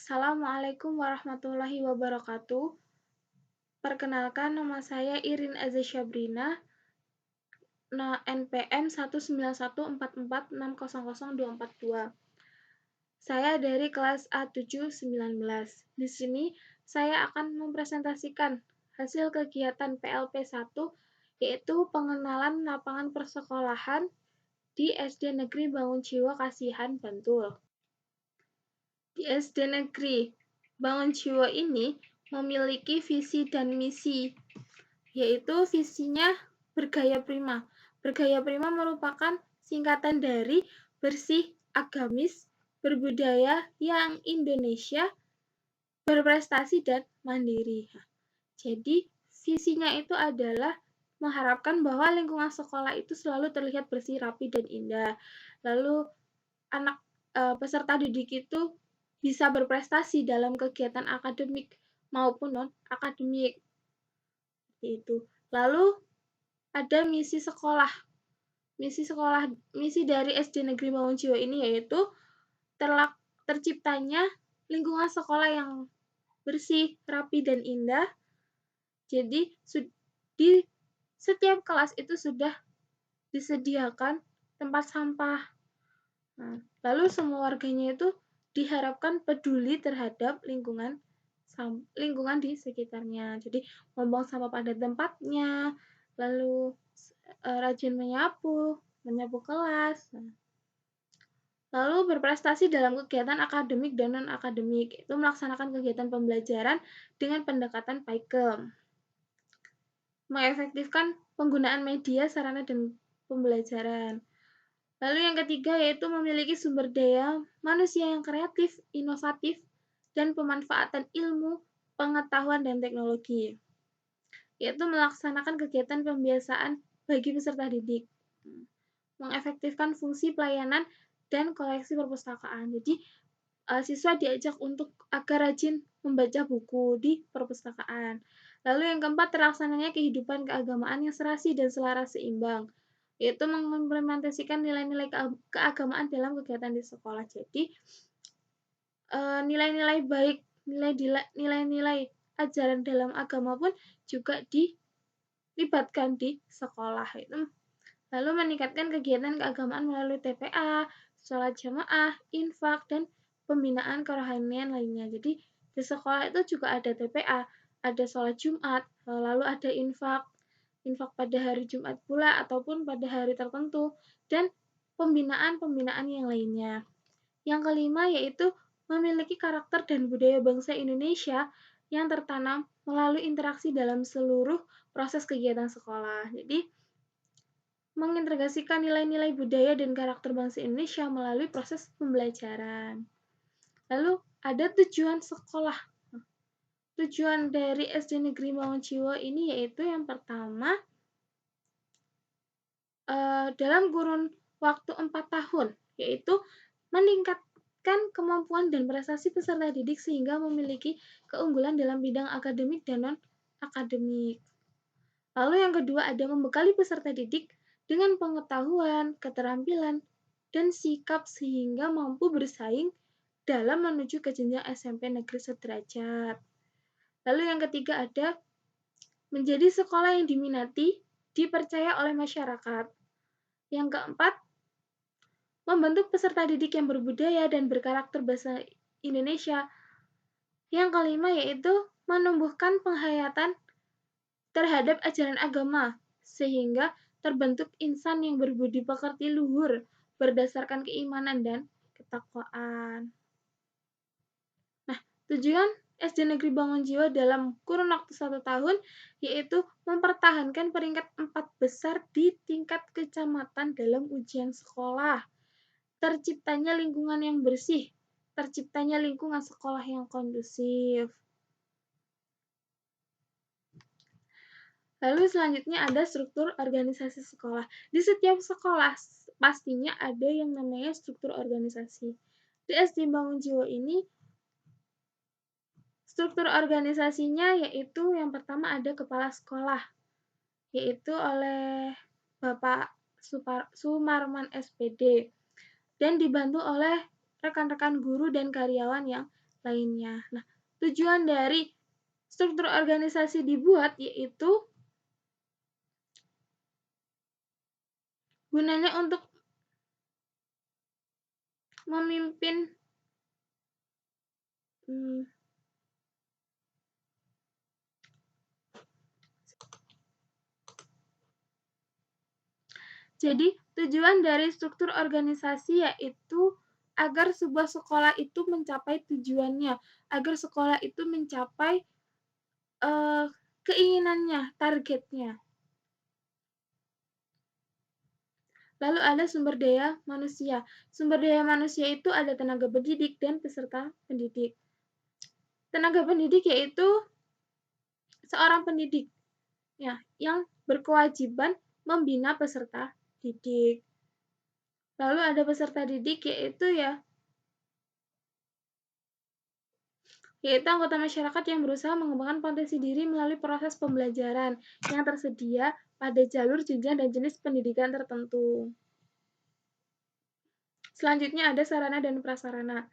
Assalamualaikum warahmatullahi wabarakatuh. Perkenalkan, nama saya Irin Azza Syabrina, NPM 19144600242. Saya dari kelas A719. Di sini saya akan mempresentasikan hasil kegiatan PLP 1, yaitu pengenalan lapangan persekolahan di SD Negeri Bangun Jiwo Kasihan, Bantul. Di SD Negeri Bangun Jiwo ini memiliki visi dan misi, yaitu visinya bergaya prima. Bergaya prima merupakan singkatan dari bersih, agamis, berbudaya yang Indonesia, berprestasi, dan mandiri. Jadi, visinya itu adalah mengharapkan bahwa lingkungan sekolah itu selalu terlihat bersih, rapi, dan indah. Lalu, anak peserta didik itu bisa berprestasi dalam kegiatan akademik maupun non-akademik. Itu. Lalu ada misi sekolah. Misi dari SD Negeri Bangun Jiwo ini yaitu terciptanya lingkungan sekolah yang bersih, rapi, dan indah. Jadi di setiap kelas itu sudah disediakan tempat sampah. Lalu semua warganya itu diharapkan peduli terhadap lingkungan di sekitarnya. Jadi membuang sampah pada tempatnya, lalu rajin menyapu kelas. Lalu berprestasi dalam kegiatan akademik dan non-akademik, itu melaksanakan kegiatan pembelajaran dengan pendekatan PAIKEM. Mengefektifkan penggunaan media, sarana, dan pembelajaran. Lalu yang ketiga yaitu memiliki sumber daya manusia yang kreatif, inovatif, dan pemanfaatan ilmu, pengetahuan, dan teknologi. Yaitu melaksanakan kegiatan pembiasaan bagi peserta didik. Mengefektifkan fungsi pelayanan dan koleksi perpustakaan. Jadi, siswa diajak untuk agar rajin membaca buku di perpustakaan. Lalu yang keempat, terlaksananya kehidupan keagamaan yang serasi dan selaras seimbang, yaitu mengimplementasikan nilai-nilai keagamaan dalam kegiatan di sekolah. Jadi, nilai-nilai baik, nilai-nilai ajaran dalam agama pun juga dilibatkan di sekolah. Lalu meningkatkan kegiatan keagamaan melalui TPA, sholat jamaah, infak, dan pembinaan kerohanian lainnya. Jadi di sekolah itu juga ada TPA, ada sholat Jumat, lalu ada infak pada hari Jumat pula ataupun pada hari tertentu, dan pembinaan yang lainnya. Yang kelima yaitu memiliki karakter dan budaya bangsa Indonesia yang tertanam melalui interaksi dalam seluruh proses kegiatan sekolah. Jadi mengintegrasikan nilai-nilai budaya dan karakter bangsa Indonesia melalui proses pembelajaran. Lalu ada tujuan sekolah. Tujuan dari SD Negeri Bangun Jiwo ini yaitu yang pertama, dalam kurun waktu 4 tahun, yaitu meningkatkan kemampuan dan prestasi peserta didik sehingga memiliki keunggulan dalam bidang akademik dan non-akademik. Lalu yang kedua ada membekali peserta didik dengan pengetahuan, keterampilan, dan sikap sehingga mampu bersaing dalam menuju ke jenjang SMP negeri sederajat. Lalu yang ketiga ada menjadi sekolah yang diminati, dipercaya oleh masyarakat. Yang keempat, membentuk peserta didik yang berbudaya dan berkarakter bahasa Indonesia. Yang kelima yaitu menumbuhkan penghayatan terhadap ajaran agama, sehingga terbentuk insan yang berbudi pekerti luhur berdasarkan keimanan dan ketakwaan. Nah, tujuan SD Negeri Bangun Jiwo dalam kurun waktu 1 tahun yaitu mempertahankan peringkat 4 besar di tingkat kecamatan dalam ujian sekolah, terciptanya lingkungan yang bersih, terciptanya lingkungan sekolah yang kondusif. Lalu selanjutnya ada struktur organisasi sekolah. Di setiap sekolah pastinya ada yang namanya struktur organisasi. Di SD Bangun Jiwo ini struktur organisasinya yaitu yang pertama ada kepala sekolah, yaitu oleh Bapak Sumarman SPD, dan dibantu oleh rekan-rekan guru dan karyawan yang lainnya. Nah, tujuan dari struktur organisasi dibuat yaitu gunanya untuk memimpin Jadi, tujuan dari struktur organisasi yaitu agar sebuah sekolah itu mencapai tujuannya, agar sekolah itu mencapai keinginannya, targetnya. Lalu ada sumber daya manusia. Sumber daya manusia itu ada tenaga pendidik dan peserta pendidik. Tenaga pendidik yaitu seorang pendidik ya, yang berkewajiban membina peserta didik. Lalu ada peserta didik yaitu anggota masyarakat yang berusaha mengembangkan potensi diri melalui proses pembelajaran yang tersedia pada jalur jenjang dan jenis pendidikan tertentu. Selanjutnya ada sarana dan prasarana.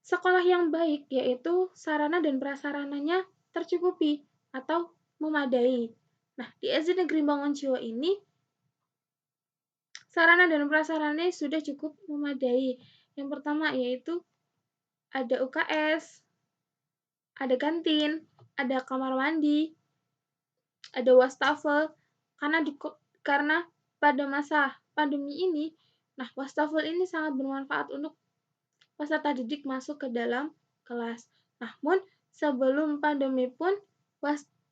Sekolah yang baik yaitu sarana dan prasarananya tercukupi atau memadai. Nah, di SD Negeri Bangunjiwo ini sarana dan prasarananya sudah cukup memadai. Yang pertama yaitu ada UKS, ada kantin, ada kamar mandi, ada wastafel. Karena pada masa pandemi ini, nah wastafel ini sangat bermanfaat untuk peserta didik masuk ke dalam kelas. Namun sebelum pandemi pun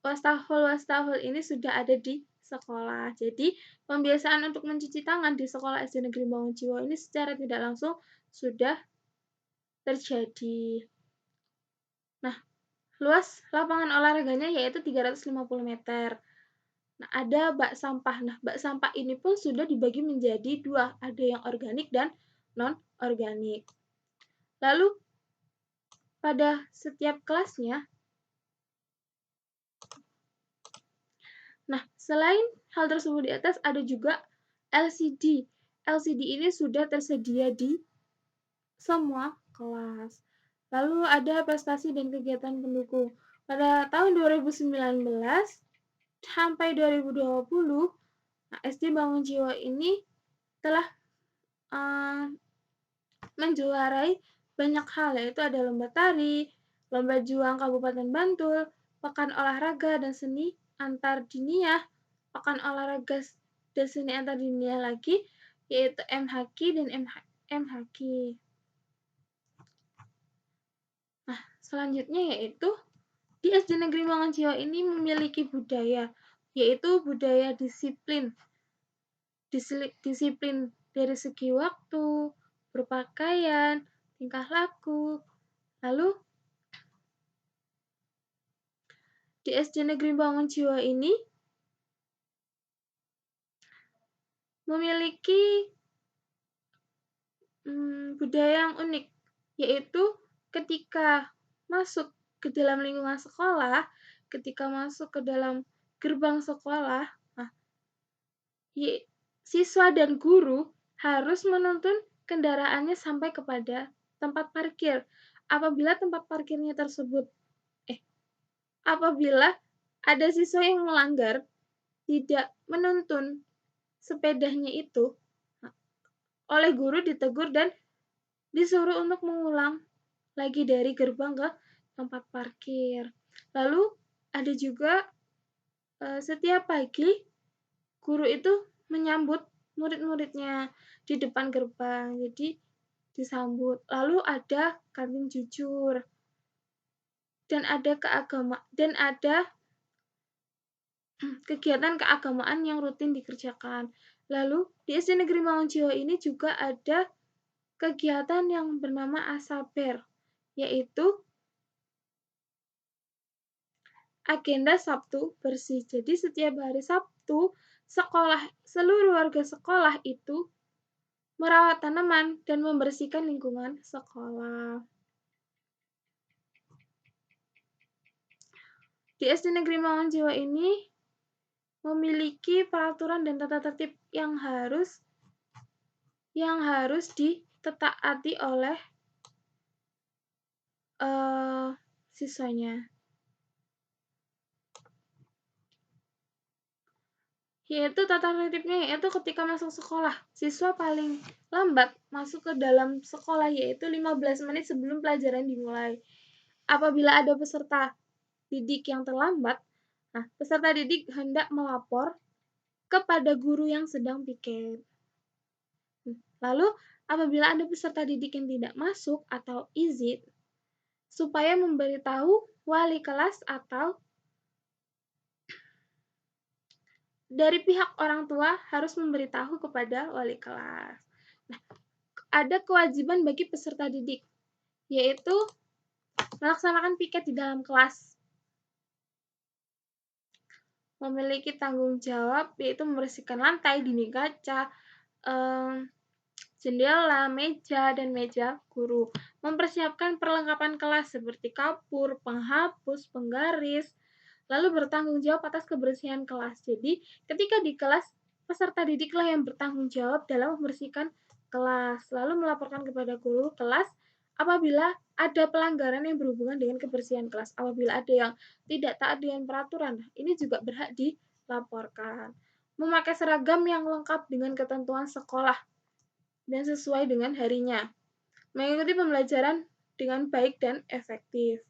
wastafel ini sudah ada di sekolah. Jadi pembiasaan untuk mencuci tangan di sekolah SD Negeri Bangunjiwo ini secara tidak langsung sudah terjadi. Nah, luas lapangan olahraganya yaitu 350 meter. Nah, ada bak sampah. Nah, bak sampah ini pun sudah dibagi menjadi dua, ada yang organik dan non-organik. Lalu, pada setiap kelasnya, nah, selain hal tersebut di atas, ada juga LCD. LCD ini sudah tersedia di semua kelas. Lalu ada prestasi dan kegiatan pendukung. Pada tahun 2019 sampai 2020, SD Bangunjiwo ini telah menjuarai banyak hal, yaitu ada lomba tari, lomba juang Kabupaten Bantul, pekan olahraga dan seni antar diniyah, pekan olahraga dan seni antar diniyah lagi, yaitu MHQ dan MHQ. Nah, selanjutnya yaitu di SD Negeri Bangunjiwo ini memiliki budaya, yaitu budaya disiplin. Disiplin dari segi waktu, berpakaian, tingkah laku. Lalu di SD Negeri Bangunjiwo ini memiliki budaya yang unik, yaitu ketika masuk ke dalam lingkungan sekolah, ketika masuk ke dalam gerbang sekolah, siswa dan guru harus menuntun kendaraannya sampai kepada tempat parkir. Apabila ada siswa yang melanggar, tidak menuntun sepedanya itu, oleh guru ditegur dan disuruh untuk mengulang lagi dari gerbang ke tempat parkir. Lalu ada juga setiap pagi guru itu menyambut murid-muridnya di depan gerbang, jadi disambut. Lalu ada kantin jujur dan ada kegiatan keagamaan yang rutin dikerjakan. Lalu di SD Negeri Bangunjiwo ini juga ada kegiatan yang bernama Asaber, yaitu agenda Sabtu bersih. Jadi setiap hari Sabtu, seluruh warga sekolah itu merawat tanaman dan membersihkan lingkungan sekolah. Di SD Negeri Bangunjiwo ini memiliki peraturan dan tata tertib yang harus ditaati oleh siswanya. Yaitu tata tertibnya yaitu ketika masuk sekolah, siswa paling lambat masuk ke dalam sekolah yaitu 15 menit sebelum pelajaran dimulai. Apabila ada peserta didik yang terlambat, peserta didik hendak melapor kepada guru yang sedang piket. Lalu, apabila ada peserta didik yang tidak masuk atau izin, supaya memberitahu wali kelas atau dari pihak orang tua harus memberitahu kepada wali kelas. Nah, ada kewajiban bagi peserta didik, yaitu melaksanakan piket di dalam kelas. Memiliki tanggung jawab, yaitu membersihkan lantai, dinding kaca, jendela, meja, dan meja guru. Mempersiapkan perlengkapan kelas seperti kapur, penghapus, penggaris, lalu bertanggung jawab atas kebersihan kelas. Jadi, ketika di kelas, peserta didiklah yang bertanggung jawab dalam membersihkan kelas, lalu melaporkan kepada guru kelas apabila ada pelanggaran yang berhubungan dengan kebersihan kelas. Apabila ada yang tidak taat dengan peraturan, ini juga berhak dilaporkan. Memakai seragam yang lengkap dengan ketentuan sekolah dan sesuai dengan harinya. Mengikuti pembelajaran dengan baik dan efektif.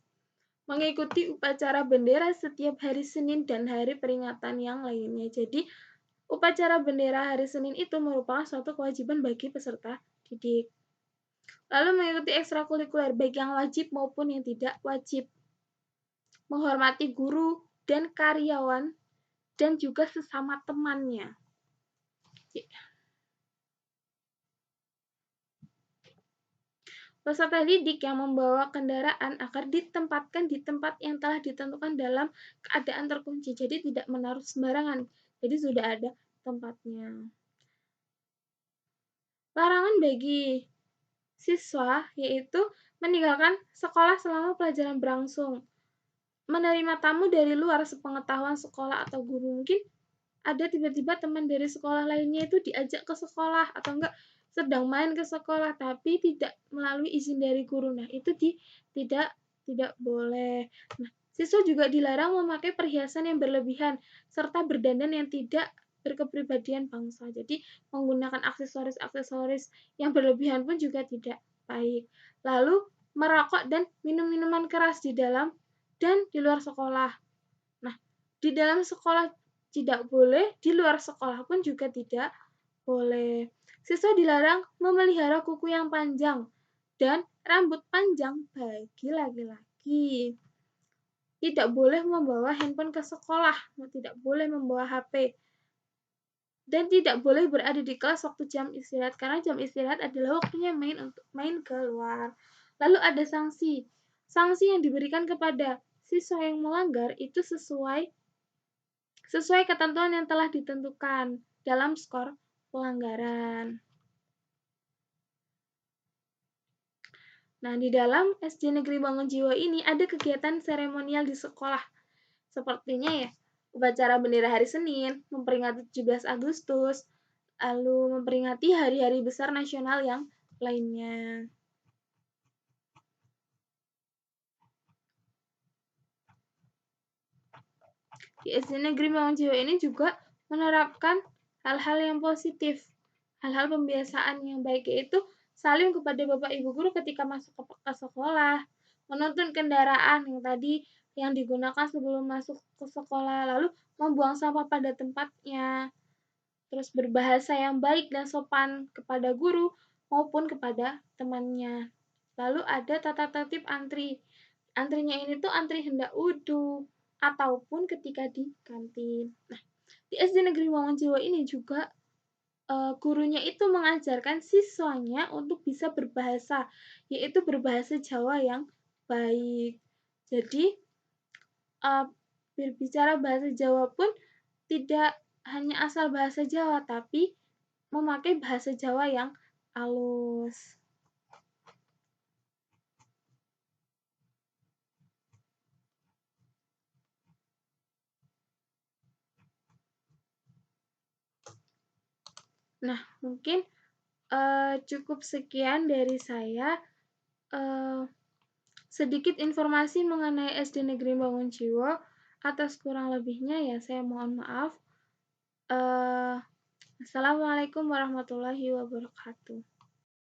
Mengikuti upacara bendera setiap hari Senin dan hari peringatan yang lainnya. Jadi, upacara bendera hari Senin itu merupakan suatu kewajiban bagi peserta didik. Lalu mengikuti ekstrakurikuler, baik yang wajib maupun yang tidak wajib. Menghormati guru dan karyawan dan juga sesama temannya. Peserta didik yang membawa kendaraan akan ditempatkan di tempat yang telah ditentukan dalam keadaan terkunci, jadi tidak menaruh sembarangan. Jadi sudah ada tempatnya. Larangan bagi siswa yaitu meninggalkan sekolah selama pelajaran berlangsung. Menerima tamu dari luar sepengetahuan sekolah atau guru. Mungkin ada tiba-tiba teman dari sekolah lainnya itu diajak ke sekolah atau enggak sedang main ke sekolah tapi tidak melalui izin dari guru. Nah, itu tidak boleh. Nah, siswa juga dilarang memakai perhiasan yang berlebihan serta berdandan yang tidak berkepribadian bangsa. Jadi, menggunakan aksesoris-aksesoris yang berlebihan pun juga tidak baik. Lalu, merokok dan minum minuman keras di dalam dan di luar sekolah. Nah, di dalam sekolah tidak boleh, di luar sekolah pun juga tidak boleh. Siswa dilarang memelihara kuku yang panjang dan rambut panjang bagi laki-laki. Tidak boleh membawa handphone ke sekolah, tidak boleh membawa HP. Dan tidak boleh berada di kelas waktu jam istirahat, karena jam istirahat adalah waktunya main keluar. Lalu ada sanksi. Sanksi yang diberikan kepada siswa yang melanggar itu sesuai ketentuan yang telah ditentukan dalam skor pelanggaran. Nah, di dalam SD Negeri Bangun Jiwo ini ada kegiatan seremonial di sekolah. Sepertinya ya, upacara bendera hari Senin, memperingati 17 Agustus, lalu memperingati hari-hari besar nasional yang lainnya. Di SD Negeri Bangun Jiwo ini juga menerapkan hal-hal yang positif, hal-hal pembiasaan yang baik, yaitu saling kepada Bapak Ibu guru ketika masuk ke sekolah, menuntun kendaraan yang tadi yang digunakan sebelum masuk ke sekolah, lalu membuang sampah pada tempatnya, terus berbahasa yang baik dan sopan kepada guru maupun kepada temannya. Lalu ada tata tertib antri. Antrinya ini tuh antri hendak wudhu ataupun ketika di kantin. Nah, di SD Negeri Wangunjiwo ini juga gurunya itu mengajarkan siswanya untuk bisa berbahasa, yaitu berbahasa Jawa yang baik. Jadi, berbicara bahasa Jawa pun tidak hanya asal bahasa Jawa, tapi memakai bahasa Jawa yang halus. Nah, mungkin cukup sekian dari saya. sedikit informasi mengenai SD Negeri Bangunjiwo. Atas kurang lebihnya ya saya mohon maaf. Assalamualaikum warahmatullahi wabarakatuh.